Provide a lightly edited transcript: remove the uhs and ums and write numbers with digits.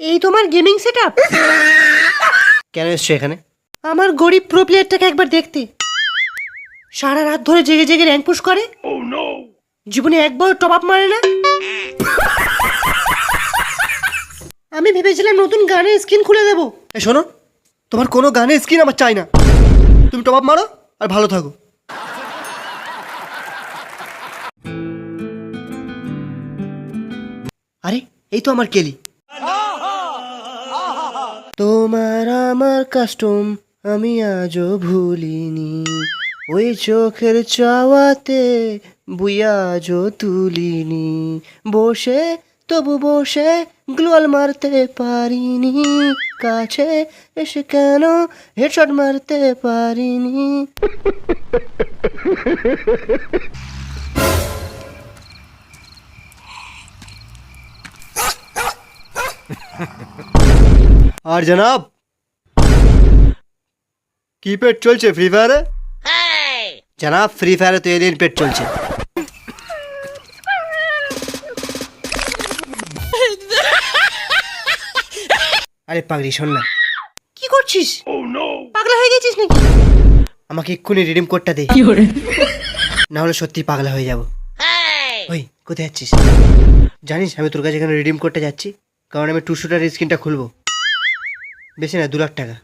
এই তোমার gaming setup? কেন এসছো এখানে? আমার গরিব প্রো প্লেয়ারটাকে একবার দেখতে। সারা রাত ধরে জেগে জেগে র্যাঙ্ক পুশ করে, জীবনে একবার টপ আপ মারে না। আমি ভেবেছিলাম নতুন গানের স্কিন খুলে দেবো। এই শোনো, তোমার কোনো গানের স্কিন আমার চাই না। তুমি টপ আপ মারো আর ভালো থাকো। আরে এই তো আমার কেলি। তোমার আমার কাস্টম আমি আজও ভুলিনি, ওই চোখের চাওয়াতে বুইয়া আজও তুলিনি, বসে তবু বসে গ্লোয়াল মারতে পারিনি, কাছে এসে কেন হেডশট মারতে পারিনি। আর জনাব, কি পেট চলছে ফ্রি ফায়ারে? জনাব ফ্রি ফায়ারে তো এলিয়েন পেট চলছে। আরে পাগলি শোন না। কি করছিস? পাগলা হয়ে গেছিস নাকি? আমাকে এক্ষুনি রিডিম কোডটা দে, না হলে সত্যি পাগলা হয়ে যাব। ওই কোথায় যাচ্ছিস? জানিস আমি তোর কাছে এখানে রিডিম কোডটা যাচ্ছি কারণ আমি টু শুটার স্ক্রিনটা খুলবো। বেশি না, 2 লাখ টাকা।